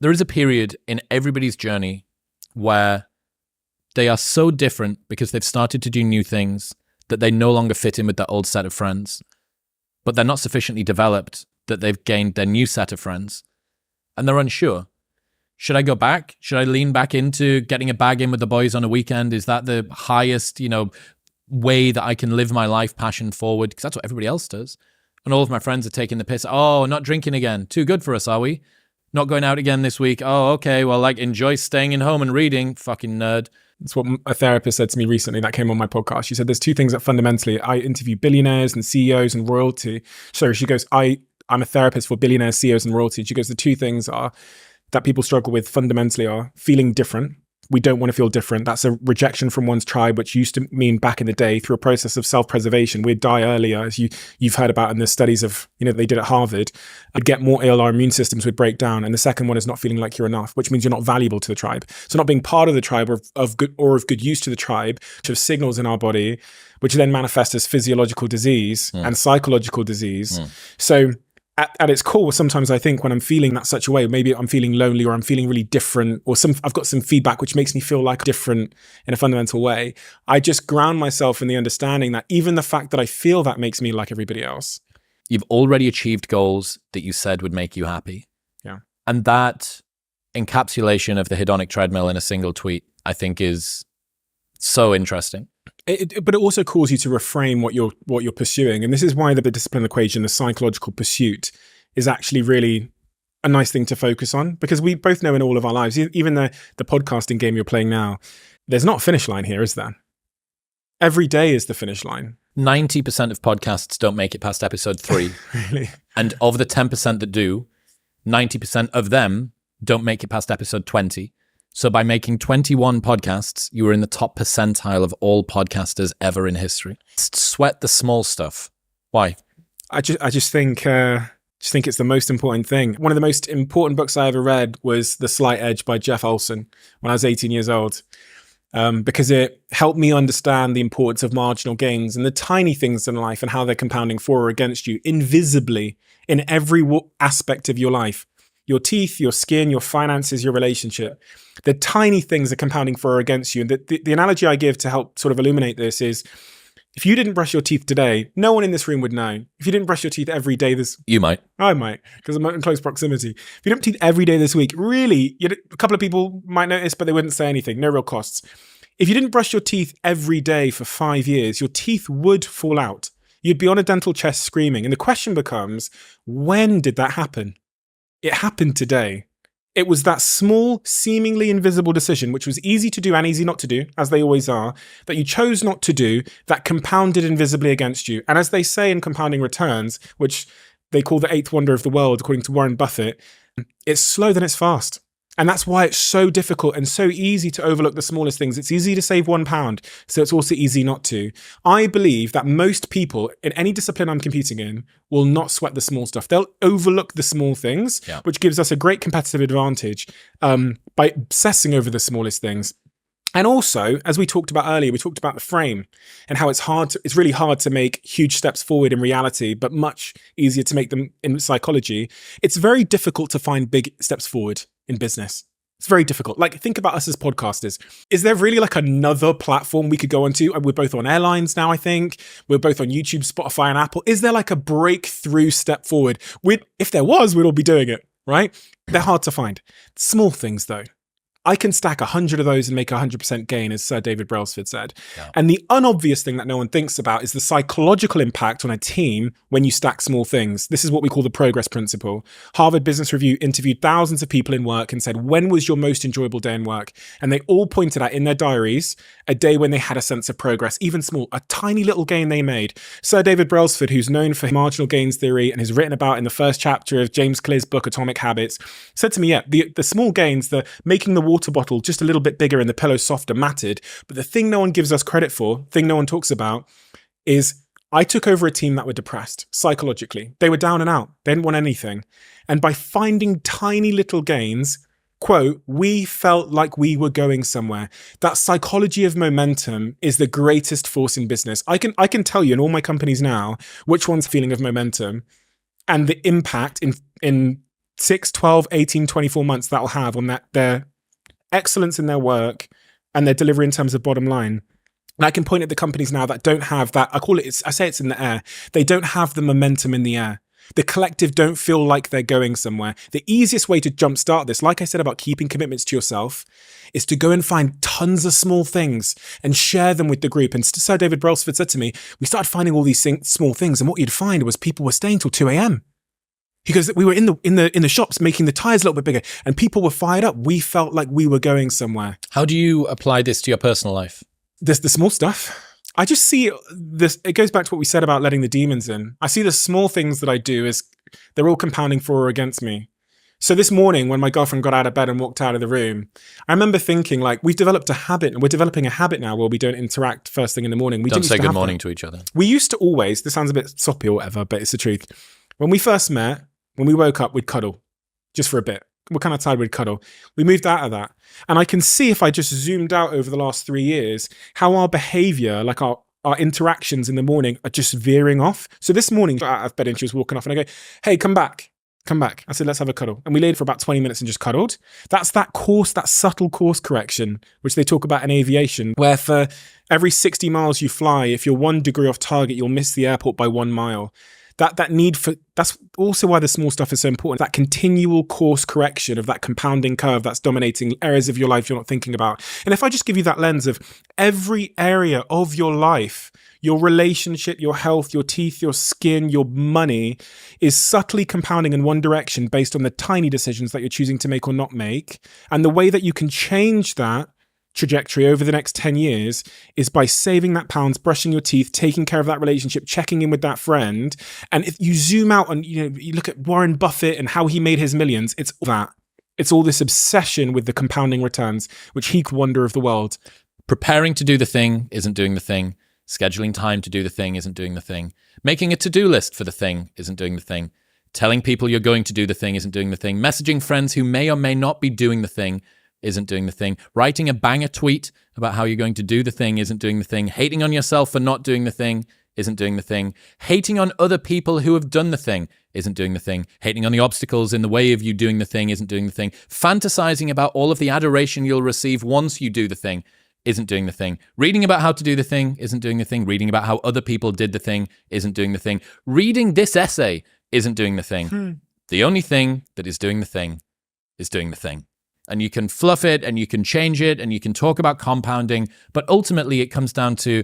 there is a period in everybody's journey where they are so different because they've started to do new things that they no longer fit in with their old set of friends, but they're not sufficiently developed that they've gained their new set of friends, and they're unsure. Should I go back? Should I lean back into getting a bag in with the boys on a weekend? Is that the highest, way that I can live my life passion forward? Because that's what everybody else does. And all of my friends are taking the piss. Oh, not drinking again. Too good for us, are we? Not going out again this week. Oh, okay. Well, enjoy staying in home and reading. Fucking nerd. That's what a therapist said to me recently that came on my podcast. She said there's two things that fundamentally, I interview billionaires and CEOs and royalty. So she goes, I'm a therapist for billionaires, CEOs and royalty. She goes, the two things that people struggle with fundamentally are feeling different. We don't want to feel different. That's a rejection from one's tribe, which used to mean back in the day through a process of self-preservation. We'd die earlier, as you've heard about in the studies of, they did at Harvard. I'd get more ill, our immune systems would break down. And the second one is not feeling like you're enough, which means you're not valuable to the tribe. So not being part of the tribe or of good use to the tribe, which have signals in our body, which then manifest as physiological disease and psychological disease. So at its core, sometimes I think when I'm feeling that such a way, maybe I'm feeling lonely or I'm feeling really different, or I've got some feedback which makes me feel like different in a fundamental way. I just ground myself in the understanding that even the fact that I feel that makes me like everybody else. You've already achieved goals that you said would make you happy. Yeah. And that encapsulation of the hedonic treadmill in a single tweet, I think, is so interesting. But it also calls you to reframe what you're pursuing. And this is why the discipline equation, the psychological pursuit, is actually really a nice thing to focus on, because we both know in all of our lives, even the podcasting game you're playing now, there's not a finish line here, is there? Every day is the finish line. 90% of podcasts don't make it past episode 3. Really? And of the 10% that do, 90% of them don't make it past episode 20. So by making 21 podcasts, you were in the top percentile of all podcasters ever in history. Sweat the small stuff. Why? I just think it's the most important thing. One of the most important books I ever read was The Slight Edge by Jeff Olson when I was 18 years old, because it helped me understand the importance of marginal gains and the tiny things in life and how they're compounding for or against you invisibly in every aspect of your life. Your teeth, your skin, your finances, your relationship. The tiny things are compounding for or against you. And the analogy I give to help sort of illuminate this is, if you didn't brush your teeth today, no one in this room would know. If you didn't brush your teeth every day You might. I might, because I'm in close proximity. If you didn't brush your teeth every day this week, really, a couple of people might notice, but they wouldn't say anything. No real costs. If you didn't brush your teeth every day for 5 years, your teeth would fall out. You'd be on a dental chest screaming. And the question becomes, when did that happen? It happened today. It was that small, seemingly invisible decision, which was easy to do and easy not to do, as they always are, that you chose not to do, that compounded invisibly against you. And as they say in compounding returns, which they call the 8th wonder of the world, according to Warren Buffett, it's slow, then it's fast. And that's why it's so difficult and so easy to overlook the smallest things. It's easy to save £1, so it's also easy not to. I believe that most people in any discipline I'm competing in will not sweat the small stuff. They'll overlook the small things, which gives us a great competitive advantage by obsessing over the smallest things. And also, as we talked about earlier, we talked about the frame and how it's really hard to make huge steps forward in reality, but much easier to make them in psychology. It's very difficult to find big steps forward in business. It's very difficult. Think about us as podcasters. Is there really another platform we could go onto? We're both on airlines now, I think. We're both on YouTube, Spotify, and Apple. Is there a breakthrough step forward? If there was, we'd all be doing it, right? They're hard to find. Small things, though. I can stack 100 of those and make 100% gain, as Sir David Brailsford said. Yeah. And the unobvious thing that no one thinks about is the psychological impact on a team when you stack small things. This is what we call the progress principle. Harvard Business Review interviewed thousands of people in work and said, when was your most enjoyable day in work? And they all pointed out in their diaries a day when they had a sense of progress, even small, a tiny little gain they made. Sir David Brailsford, who's known for marginal gains theory and has written about in the first chapter of James Clear's book, Atomic Habits, said to me, the small gains, the making the water bottle just a little bit bigger and the pillow softer mattered. But the thing no one gives us credit for, thing no one talks about, is I took over a team that were depressed psychologically. They were down and out. They didn't want anything. And by finding tiny little gains, quote, we felt like we were going somewhere. That psychology of momentum is the greatest force in business. I can tell you in all my companies now which one's feeling of momentum and the impact in 6, 12, 18, 24 months that'll have on their excellence in their work and their delivery in terms of bottom line. And I can point at the companies now that don't have that. I say it's in the air. They don't have the momentum in the air. The collective don't feel like they're going somewhere. The easiest way to jumpstart this, like I said about keeping commitments to yourself, is to go and find tons of small things and share them with the group. And Sir David Brailsford said to me, we started finding all these small things, and what you'd find was people were staying till 2 a.m. because we were in the shops making the tires a little bit bigger, and people were fired up. We felt like we were going somewhere. How do you apply this to your personal life? There's the small stuff. I just see this. It goes back to what we said about letting the demons in. I see the small things that I do as they're all compounding for or against me. So this morning, when my girlfriend got out of bed and walked out of the room, I remember thinking, like, we've developed a habit, and we're developing a habit now where we don't interact first thing in the morning. We don't say good morning to each other. We used to always, this sounds a bit soppy or whatever, but it's the truth. When we first met, when we woke up, we'd cuddle just for a bit. We're kind of tired, we'd cuddle. We moved out of that. And I can see, if I just zoomed out over the last 3 years, how our behavior, like our interactions in the morning, are just veering off. So this morning, she got out of bed and she was walking off, and I go, hey, come back. I said, let's have a cuddle. And we laid for about 20 minutes and just cuddled. That's that subtle course correction, which they talk about in aviation, where for every 60 miles you fly, if you're 1 degree off target, you'll miss the airport by 1 mile. That's also why the small stuff is so important. That continual course correction of that compounding curve that's dominating areas of your life you're not thinking about. And if I just give you that lens of every area of your life, your relationship, your health, your teeth, your skin, your money is subtly compounding in one direction based on the tiny decisions that you're choosing to make or not make. And the way that you can change that trajectory over the next 10 years is by saving that pounds, brushing your teeth, taking care of that relationship, checking in with that friend. And if you zoom out and you look at Warren Buffett and how he made his millions, it's all that. It's all this obsession with the compounding returns, which he wonder of the world. Preparing to do the thing isn't doing the thing. Scheduling time to do the thing isn't doing the thing. Making a to-do list for the thing isn't doing the thing. Telling people you're going to do the thing isn't doing the thing. Messaging friends who may or may not be doing the thing isn't doing the thing. Writing a banger tweet about how you're going to do the thing isn't doing the thing. Hating on yourself for not doing the thing isn't doing the thing. Hating on other people who have done the thing isn't doing the thing. Hating on the obstacles in the way of you doing the thing isn't doing the thing. Fantasizing about all of the adoration you'll receive once you do the thing isn't doing the thing. Reading about how to do the thing isn't doing the thing. Reading about how other people did the thing isn't doing the thing. Reading this essay isn't doing the thing. The only thing that is doing the thing is doing the thing. And you can fluff it and you can change it and you can talk about compounding, but ultimately it comes down to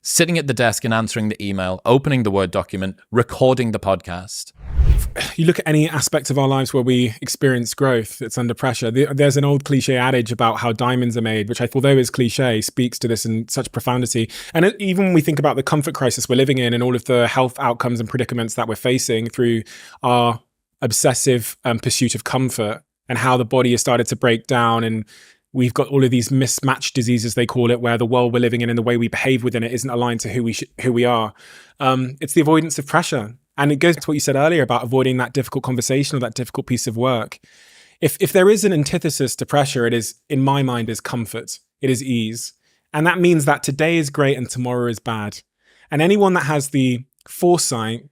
sitting at the desk and answering the email, opening the Word document, recording the podcast. You look at any aspect of our lives where we experience growth, it's under pressure. There's an old cliche adage about how diamonds are made, which although is cliche, speaks to this in such profundity. And even when we think about the comfort crisis we're living in and all of the health outcomes and predicaments that we're facing through our obsessive pursuit of comfort, and how the body has started to break down, and we've got all of these mismatched diseases, they call it, where the world we're living in and the way we behave within it isn't aligned to who we are. It's the avoidance of pressure. And it goes to what you said earlier about avoiding that difficult conversation or that difficult piece of work. If there is an antithesis to pressure, it is, in my mind, is comfort. It is ease. And that means that today is great and tomorrow is bad. And anyone that has the foresight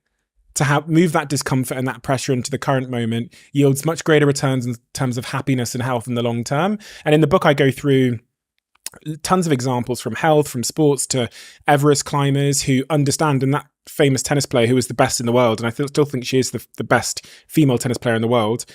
to move that discomfort and that pressure into the current moment yields much greater returns in terms of happiness and health in the long term. And in the book, I go through tons of examples from health, from sports to Everest climbers who understand, and that famous tennis player who was the best in the world, and I still think she is the best female tennis player in the world.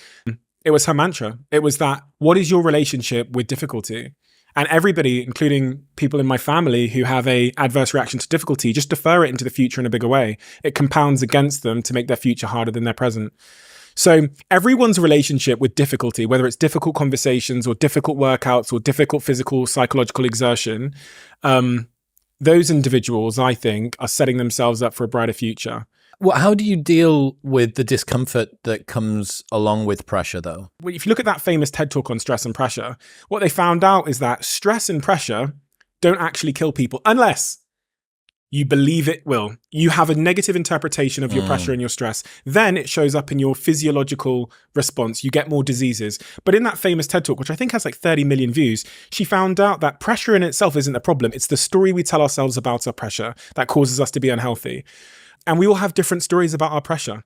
It was her mantra. It was that, what is your relationship with difficulty? And everybody, including people in my family who have a adverse reaction to difficulty, just defer it into the future in a bigger way. It compounds against them to make their future harder than their present. So everyone's relationship with difficulty, whether it's difficult conversations or difficult workouts or difficult physical, psychological exertion, those individuals, I think, are setting themselves up for a brighter future. Well, how do you deal with the discomfort that comes along with pressure, though? Well, if you look at that famous TED Talk on stress and pressure, what they found out is that stress and pressure don't actually kill people unless you believe it will. You have a negative interpretation of your pressure and your stress. Then it shows up in your physiological response. You get more diseases. But in that famous TED Talk, which I think has like 30 million views, she found out that pressure in itself isn't a problem. It's the story we tell ourselves about our pressure that causes us to be unhealthy. And we all have different stories about our pressure.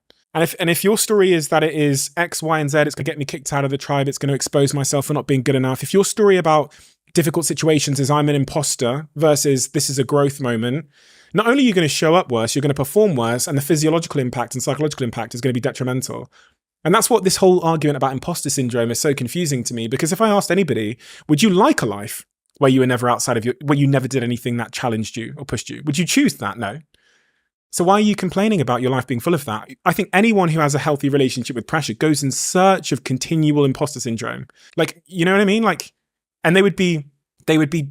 And if your story is that it is X, Y, and Z, it's going to get me kicked out of the tribe, it's going to expose myself for not being good enough. If your story about difficult situations is I'm an imposter versus this is a growth moment, not only are you going to show up worse, you're going to perform worse, and the physiological impact and psychological impact is going to be detrimental. And that's what this whole argument about imposter syndrome is so confusing to me, because if I asked anybody, would you like a life where you were never outside of where you never did anything that challenged you or pushed you? Would you choose that? No. So why are you complaining about your life being full of that? I think anyone who has a healthy relationship with pressure goes in search of continual imposter syndrome. Like, you know what I mean? Like, and they would be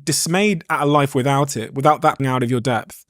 dismayed at a life without it, without that out of your depth.